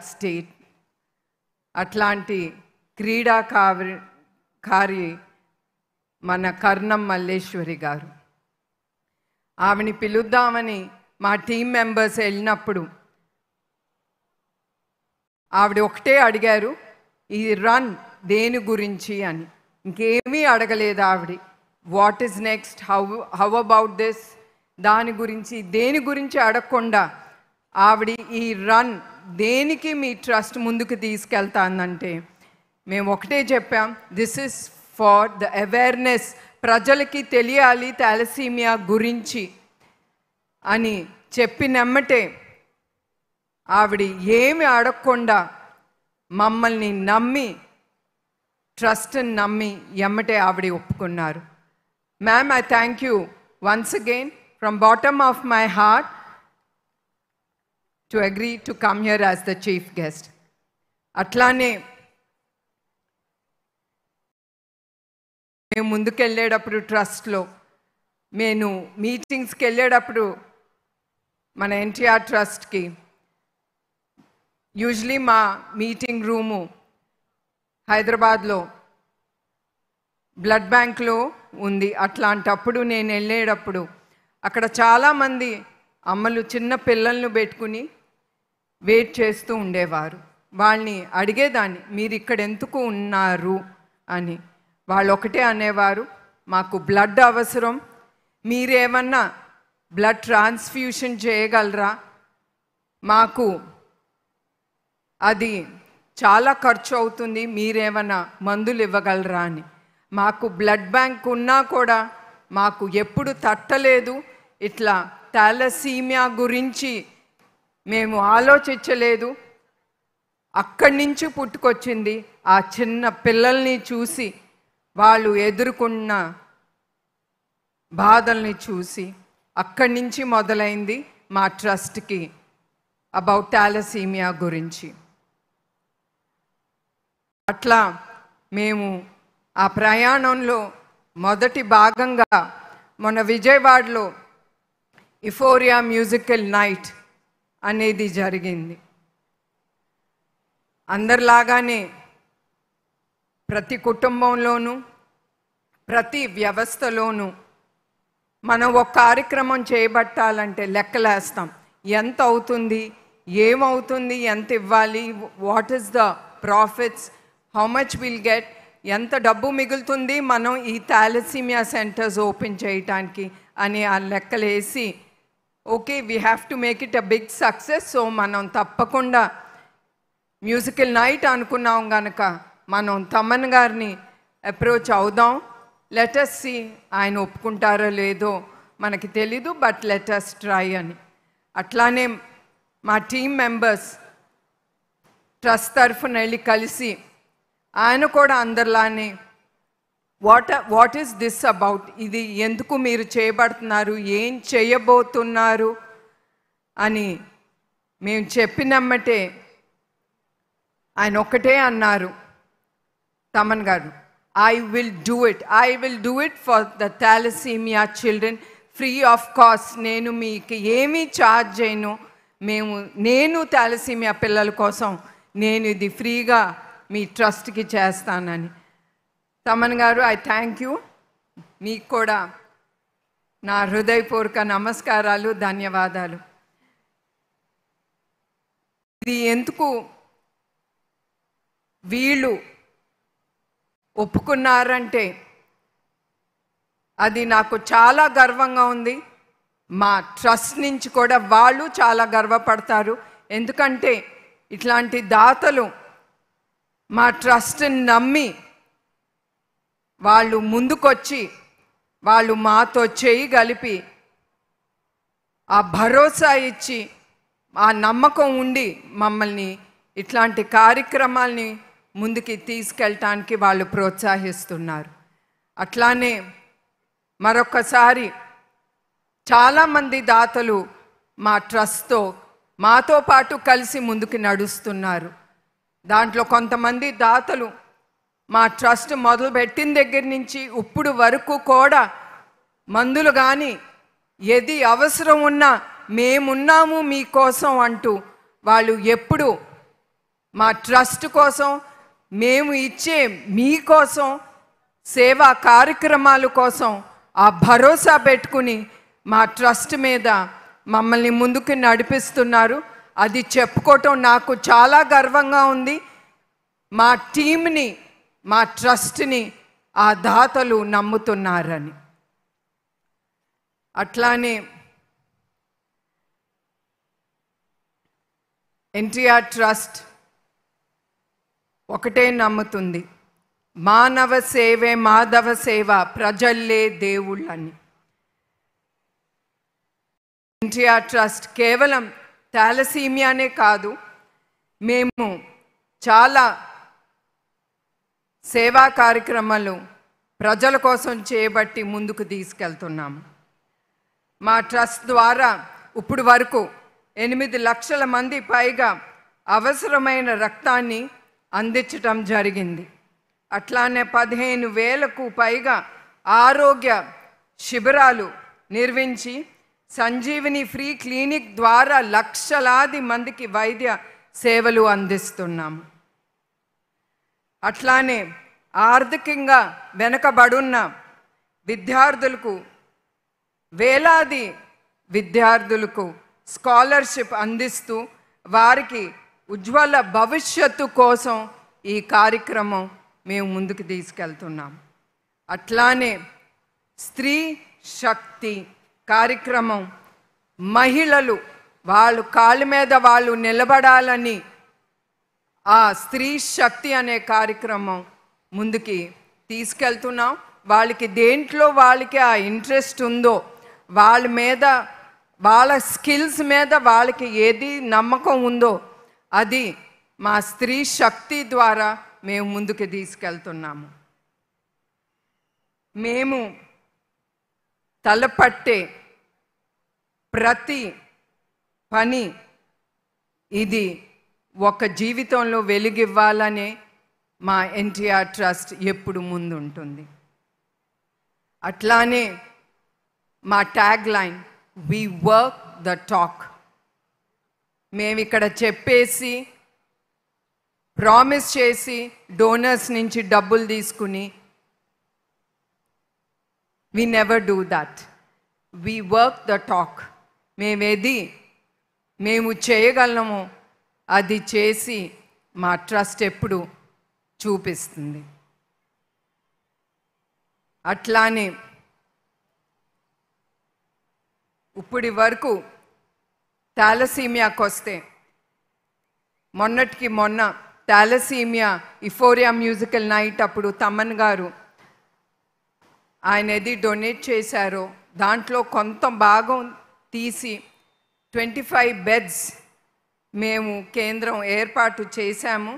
State. అట్లాంటి క్రీడాకారి మన కర్ణం మల్లేశ్వరి గారు. ఆవిని పిలుద్దామని మా టీం మెంబర్స్ వెళ్ళినప్పుడు ఆవిడ ఒకటే అడిగారు, ఈ రన్ దేని గురించి అని. ఇంకేమీ అడగలేదు ఆవిడ. What is next, how about this, దాని గురించి దేని గురించి అడగకుండా ఆవిడ ఈ రన్ దేనికి మీ ట్రస్ట్ ముందుకు తీసుకెళ్తానంటే మేము ఒకటే చెప్పాం, this is for the awareness, ప్రజలకి తెలియాలి థాలసీమియా గురించి అని చెప్పినమ్మటే ఆవిడ ఏమి అడగకుండా మమ్మల్ని నమ్మి, ట్రస్ట్ని నమ్మి ఎమ్మటే ఆవిడ ఒప్పుకున్నారు. Ma'am, I thank you once again from bottom of my heart to agree to come here as the chief guest. అట్లానే మేము ముందుకెళ్ళేటప్పుడు ట్రస్ట్లో నేను మీటింగ్స్కి వెళ్ళేటప్పుడు మన ఎన్టీఆర్ ట్రస్ట్కి యూజువలీ మా మీటింగ్ రూము హైదరాబాద్లో బ్లడ్ బ్యాంక్లో ఉంది. అట్లాంటప్పుడు నేను వెళ్ళేటప్పుడు అక్కడ చాలామంది అమ్మలు చిన్న పిల్లలను పెట్టుకుని వెయిట్ చేస్తూ ఉండేవారు. వాళ్ళని అడిగేదాన్ని, మీరు ఇక్కడ ఎందుకు ఉన్నారు అని. వాళ్ళు ఒకటే అనేవారు, మాకు బ్లడ్ అవసరం, మీరేమన్నా బ్లడ్ ట్రాన్స్ఫ్యూషన్ చేయగలరా, మాకు అది చాలా ఖర్చు అవుతుంది, మీరేమన్నా మందులు ఇవ్వగలరా అని. మాకు బ్లడ్ బ్యాంక్ ఉన్నా కూడా మాకు ఎప్పుడు తట్టలేదు, ఇట్లా థాలసీమియా గురించి మేము ఆలోచించలేదు. అక్కడి నుంచి పుట్టుకొచ్చింది ఆ చిన్న పిల్లల్ని చూసి, వాళ్ళు ఎదుర్కొన్న బాధల్ని చూసి అక్కడి నుంచి మొదలైంది మా ట్రస్ట్కి అబౌట్ థాలసీమియా గురించి. అట్లా మేము ఆ ప్రయాణంలో మొదటి భాగంగా మొన్న విజయవాడలో ఇఫోరియా మ్యూజికల్ నైట్ అనేది జరిగింది. అందరిలాగానే ప్రతి కుటుంబంలోనూ ప్రతి వ్యవస్థలోనూ మనం ఒక కార్యక్రమం చేయబట్టాలంటే లెక్కలేస్తాం, ఎంత అవుతుంది, ఏమవుతుంది, ఎంత ఇవ్వాలి, what is the profits, how much will get, ఎంత డబ్బు మిగులుతుంది మనం ఈ థాలసీమియా సెంటర్స్ ఓపెన్ చేయటానికి అని ఆ లెక్కలేసి, okay we have to make it a big success. So మనం తప్పకుండా మ్యూజికల్ నైట్ అనుకున్నాం కనుక మనం తమన్ గారిని అప్రోచ్ అవుదాం, లెట్ us see, ఆయన ఒప్పుకుంటారో లేదో మనకి తెలీదు, బట్ లెట్ us ట్రై అని. అట్లానే మా టీమ్ మెంబర్స్ ట్రస్ట్ తరఫున వెళ్ళి కలిసి ఆయన కూడా అందరిలానే వాట్ ఈస్ దిస్ అబౌట్, ఇది ఎందుకు మీరు చేయబడుతున్నారు, ఏం చేయబోతున్నారు అని మేము చెప్పినమ్మటే ఆయన ఒక్కటే అన్నారు, తమన్ గారు, I will do it for the thalassemia children free of cost. నేను మీకు ఏమీ ఛార్జ్ చేయను, నేను థాలసీమియా పిల్లల కోసం నేను ఇది ఫ్రీగా మీ ట్రస్ట్కి చేస్తానని. తమన్ గారు, ఐ థ్యాంక్ యూ, మీకు కూడా నా హృదయపూర్వక నమస్కారాలు, ధన్యవాదాలు. ఇది ఎందుకు వీళ్ళు ఒప్పుకున్నారంటే అది నాకు చాలా గర్వంగా ఉంది. మా ట్రస్ట్ నుంచి కూడా వాళ్ళు చాలా గర్వపడతారు. ఎందుకంటే ఇట్లాంటి దాతలు మా ట్రస్ట్ని నమ్మి వాళ్ళు ముందుకొచ్చి వాళ్ళు మాతో చేయి కలిపి ఆ భరోసా ఇచ్చి ఆ నమ్మకం ఉండి మమ్మల్ని ఇట్లాంటి కార్యక్రమాల్ని ముందుకి తీసుకెళ్ళటానికి వాళ్ళు ప్రోత్సహిస్తున్నారు. అట్లానే మరొకసారి చాలామంది దాతలు మా ట్రస్ట్తో మాతో పాటు కలిసి ముందుకు నడుస్తున్నారు. దాంట్లో కొంతమంది దాతలు మా ట్రస్ట్ మొదలుపెట్టిన దగ్గర నుంచి ఇప్పుడు వరకు కూడా మందులు కానీ ఏది అవసరం ఉన్నా మేమున్నాము మీకోసం అంటూ వాళ్ళు ఎప్పుడు మా ట్రస్ట్ కోసం, మేము ఇచ్చే మీకోసం సేవా కార్యక్రమాల కోసం ఆ భరోసా పెట్టుకుని మా ట్రస్ట్ మీద మమ్మల్ని ముందుకు నడిపిస్తున్నారు. అది చెప్పుకోవటం నాకు చాలా గర్వంగా ఉంది. మా టీంని, మా ట్రస్ట్ని ఆ దాతలు నమ్ముతున్నారని. అట్లానే ఎన్టీఆర్ ట్రస్ట్ ఒకటే నమ్ముతుంది, మానవ సేవే మాధవ సేవ, ప్రజల్లే దేవుళ్ళని. ఎన్టీఆర్ ట్రస్ట్ కేవలం థాలసీమియానే కాదు, మేము చాలా సేవా కార్యక్రమాలు ప్రజల కోసం చేయబట్టి ముందుకు తీసుకెళ్తున్నాము. మా ట్రస్ట్ ద్వారా ఇప్పుడు వరకు 8 లక్షల మంది పైగా అవసరమైన రక్తాన్ని అందించటం జరిగింది. అట్లానే 15,000కు పైగా ఆరోగ్య శిబిరాలు నిర్వహించి సంజీవిని ఫ్రీ క్లినిక్ ద్వారా లక్షలాది మందికి వైద్య సేవలు అందిస్తున్నాము. అట్లానే ఆర్థికంగా వెనుకబడున్న విద్యార్థులకు, వేలాది విద్యార్థులకు స్కాలర్షిప్ అందిస్తూ వారికి ఉజ్వల భవిష్యత్తు కోసం ఈ కార్యక్రమం మేము ముందుకు తీసుకెళ్తున్నాం. అట్లానే స్త్రీ శక్తి కార్యక్రమం, మహిళలు వాళ్ళు కాళ్ళ మీద వాళ్ళు నిలబడాలని ఆ స్త్రీ శక్తి అనే కార్యక్రమం ముందుకి తీసుకెళ్తున్నాం. వాళ్ళకి దేంట్లో వాళ్ళకి ఆ ఇంట్రెస్ట్ ఉందో, వాళ్ళ మీద, వాళ్ళ స్కిల్స్ మీద వాళ్ళకి ఏది నమ్మకం ఉందో అది మా స్త్రీ శక్తి ద్వారా మేము ముందుకు తీసుకెళ్తున్నాము. మేము తలపట్టే ప్రతి పని ఇది ఒక జీవితంలో వెలుగివ్వాలనే మా ఎన్టీఆర్ ట్రస్ట్ ఎప్పుడు ముందు ఉంటుంది. అట్లానే మా tag line, we work the talk. మేము ఇక్కడ చెప్పేసి ప్రామిస్ చేసి డోనర్స్ నుంచి డబ్బులు తీసుకుని we never do that. We work the talk. మేము చేయగలము అది చేసి మా ట్రస్ట్ ఎప్పుడు చూపిస్తుంది. అట్లానే ఇప్పటి వరకు థాలసీమియాకి వస్తే మొన్నటికి మొన్న థాలసీమియా ఇఫోరియా మ్యూజికల్ నైట్ అప్పుడు తమన్ గారు ఆయన ఏది డొనేట్ చేశారో దాంట్లో కొంత భాగం తీసి 25 బెడ్స్ మేము కేంద్రం ఏర్పాటు చేశాము.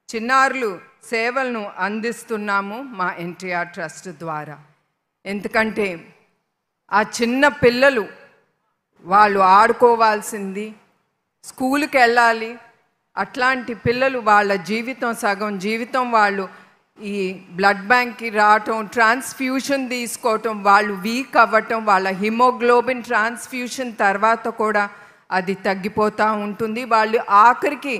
చిన్నారులు సేవలను అందిస్తున్నాము మా ఎన్టీఆర్ ట్రస్ట్ ద్వారా. ఎందుకంటే ఆ చిన్న పిల్లలు వాళ్ళు ఆడుకోవాల్సింది, స్కూల్కి వెళ్ళాలి. అట్లాంటి పిల్లలు వాళ్ళ జీవితం, సగం జీవితం వాళ్ళు ఈ బ్లడ్ బ్యాంక్కి రావటం, ట్రాన్స్ఫ్యూషన్ తీసుకోవటం, వాళ్ళు వీక్ అవ్వటం, వాళ్ళ హిమోగ్లోబిన్ ట్రాన్స్ఫ్యూషన్ తర్వాత కూడా అది తగ్గిపోతూ ఉంటుంది. వాళ్ళు ఆఖరికి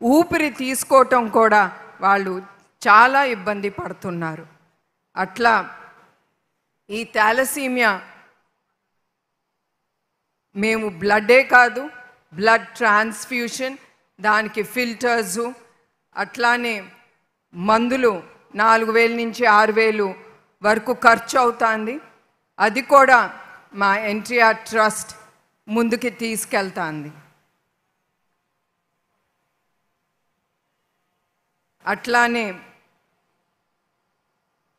ఊపిరి తీసుకోవటం కూడా వాళ్ళు చాలా ఇబ్బంది పడుతున్నారు. అట్లా ఈ థాలసీమియా మేము బ్లడ్డే కాదు, బ్లడ్ ట్రాన్స్ఫ్యూషన్, దానికి ఫిల్టర్సు, అట్లానే మందులు 4,000 నుంచి 6,000 వరకు ఖర్చు అవుతుంది. అది కూడా మా ఎన్టీఆర్ ట్రస్ట్ ముందుకి తీసుకెళ్తాంది. అట్లానే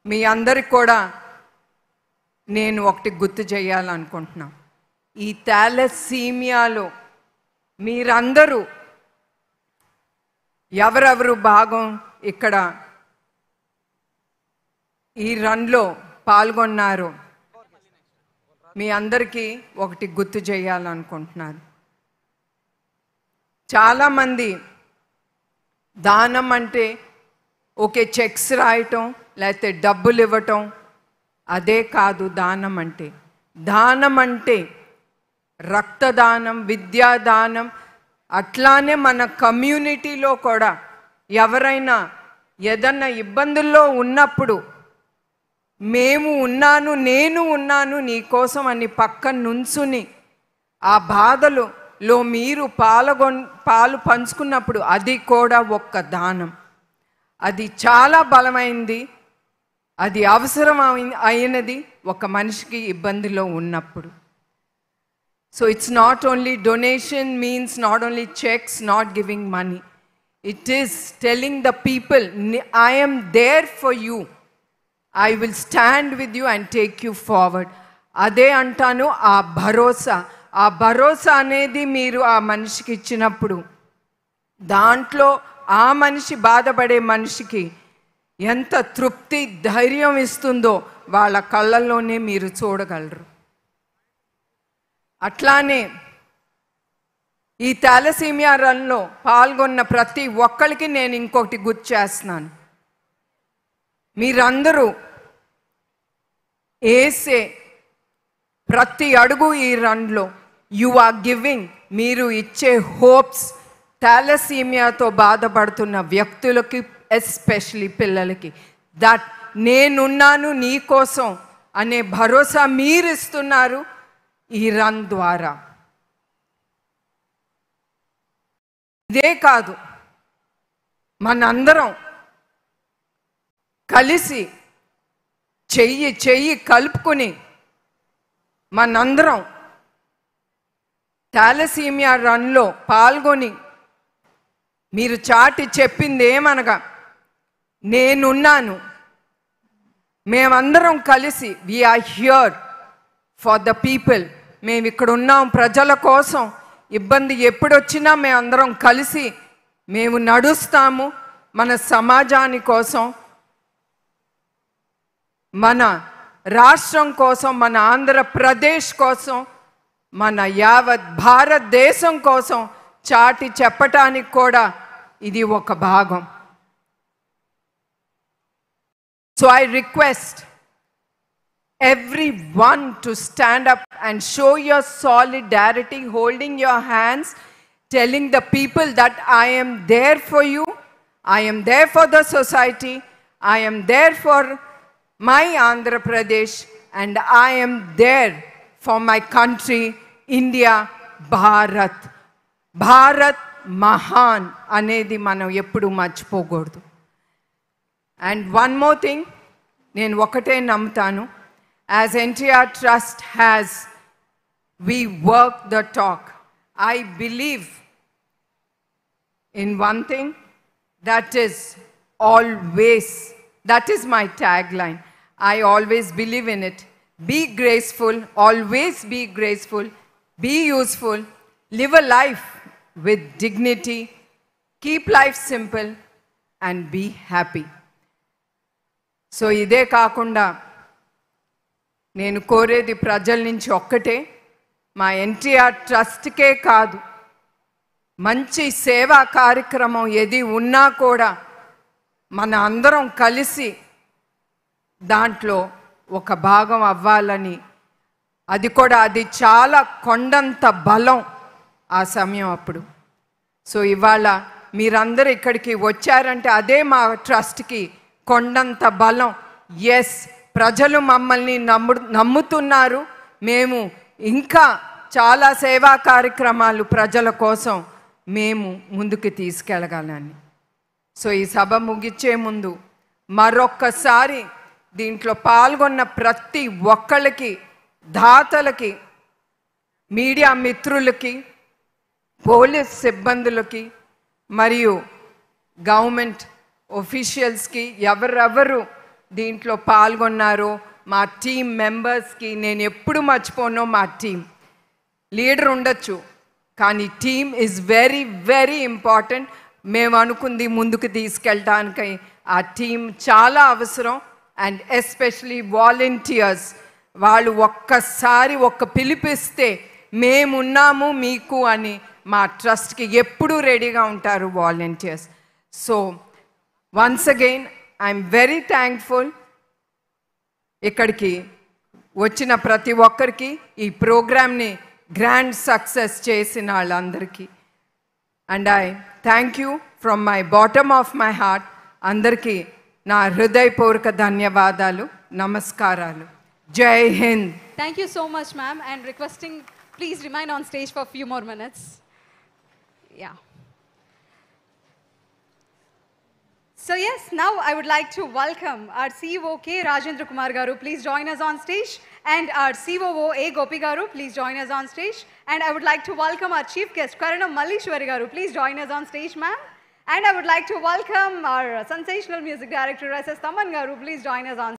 మీ అందరికి కూడా నేను ఒకటి గుర్తు చేయాలనుకుంటున్నాను. ఈ థాలసీమియాలో మీరందరూ ఎవరెవరు భాగం ఇక్కడ ఈ రన్లో పాల్గొన్నారు మీ అందరికీ ఒకటి గుర్తు చేయాలనుకుంటున్నాను. చాలామంది దానం అంటే ఓకే చెక్స్ రాయటం లేకపోతే డబ్బులు ఇవ్వటం, అదే కాదు దానం అంటే. దానం అంటే రక్తదానం, విద్యాదానం, అట్లానే మన కమ్యూనిటీలో కూడా ఎవరైనా ఏదన్నా ఇబ్బందుల్లో ఉన్నప్పుడు మేము ఉన్నాను, నేను ఉన్నాను నీకోసం అని పక్కన నుంచుని ఆ బాధలో మీరు పాలు పంచుకున్నప్పుడు అది కూడా ఒక్క దానం. అది చాలా బలమైంది, అది అవసరం అయినది ఒక మనిషికి ఇబ్బందిలో ఉన్నప్పుడు. So it's not only donation means not only checks, not giving money. It is telling the people, I am there for you. I will stand with you and take you forward. అదే అంటాను, ఆ భరోసా అనేది మీరు ఆ మనిషికి ఇచ్చినప్పుడు దాంట్లో ఆ మనిషి బాధపడే మనిషికి ఎంత తృప్తి, ధైర్యం ఇస్తుందో వాళ్ళ కళ్ళల్లోనే మీరు చూడగలరు. అట్లానే ఈ థాలసీమియా రన్లో పాల్గొన్న ప్రతి ఒక్కరికి నేను ఇంకొకటి గుర్తు చేస్తున్నాను. మీరందరూ వేసే ప్రతి అడుగు ఈ రన్లో యు ఆర్ గివింగ్, మీరు ఇచ్చే హోప్స్ థాలసీమియాతో బాధపడుతున్న వ్యక్తులకి, ఎస్పెషలీ పిల్లలకి, దట్ నేనున్నాను నీ కోసం అనే భరోసా మీరు ఇస్తున్నారు ఈ రన్ ద్వారా. ఇదే కాదు, మనందరం కలిసి చెయ్యి కలుపుకొని మనందరం థాలసీమియా రన్లో పాల్గొని మీరు చాటి చెప్పింది ఏమనగా, నేనున్నాను, మేమందరం కలిసి we are here for the people, మేము ఇక్కడ ఉన్నాం ప్రజల కోసం. ఇబ్బంది ఎప్పుడొచ్చినా మేమందరం కలిసి మేము నడుస్తాము మన సమాజాని కోసం, మన రాష్ట్రం కోసం, మన ఆంధ్రప్రదేశ్ కోసం, మన యావత్ భారతదేశం కోసం చాటి చెప్పటానికి కూడా ఇది ఒక భాగం. So I request everyone to stand up and show your solidarity, holding your hands, telling the people that I am there for you, I am there for the society, I am there for my Andhra Pradesh, and I am there for my country, India, Bharat. Bharat Mahan anedi manam eppudu marchipokoodu. And one more thing, nenu okate namutanu, as NTR Trust has, we work the talk. I believe in one thing, that is always, that is my tagline. I always believe in it. Be graceful, always be graceful, be useful, live a life with dignity, keep life simple, and be happy. So ide kaakunda నేను కోరేది ప్రజల నుంచి ఒక్కటే, మా ఎన్టీఆర్ ట్రస్ట్కే కాదు, మంచి సేవా కార్యక్రమం ఏది ఉన్నా కూడా మన అందరం కలిసి దాంట్లో ఒక భాగం అవ్వాలని. అది చాలా కొండంత బలం ఆ సమయం అప్పుడు. సో ఇవాళ మీరందరూ ఇక్కడికి వచ్చారంటే అదే మా ట్రస్ట్కి కొండంత బలం. ఎస్, ప్రజలు మమ్మల్ని నమ్ముతున్నారు, మేము ఇంకా చాలా సేవా కార్యక్రమాలు ప్రజల కోసం మేము ముందుకు తీసుకెళ్ళగలని. సో ఈ సభ ముగిచ్చే ముందు మరొక్కసారి దీంట్లో పాల్గొన్న ప్రతి ఒక్కళ్ళకి, దాతలకి, మీడియా మిత్రులకి, పోలీస్ సిబ్బందులకి మరియు గవర్నమెంట్ ఆఫీషియల్స్కి, ఎవరెవరు దీంట్లో పాల్గొన్నారో మా టీం మెంబర్స్కి నేను ఎప్పుడు మర్చిపోనో. మా టీం లీడర్ ఉండొచ్చు, కానీ team is very very important. మేము అనుకుంది ముందుకు తీసుకెళ్ళటానికి ఆ టీం చాలా అవసరం. అండ్ ఎస్పెషలీ వాలంటీర్స్, వాళ్ళు ఒక్కసారి పిలిపిస్తే మేమున్నాము మీకు అని మా ట్రస్ట్కి ఎప్పుడూ రెడీగా ఉంటారు volunteers. So once again I'm very thankful ఇక్కడికి వచ్చిన ప్రతి ఒక్కరికి, ఈ ప్రోగ్రామ్ని గ్రాండ్ సక్సెస్ చేసిన వాళ్ళందరికీ. And I thank you from my bottom of my heart. అందరికీ నా హృదయపూర్వక ధన్యవాదాలు, నమస్కారాలు. జై Hind. Thank you so much, ma'am, and requesting please remain on stage for a few more minutes. Yeah. So yes, now I would like to welcome our CEO K. Rajendra Kumar Garu. Please join us on stage. And our COO A. Gopi Garu. Please join us on stage. And I would like to welcome our chief guest Karanam Mallishwari Garu. Please join us on stage, ma'am. And I would like to welcome our sensational music director S.S. Taman Garu. Please join us on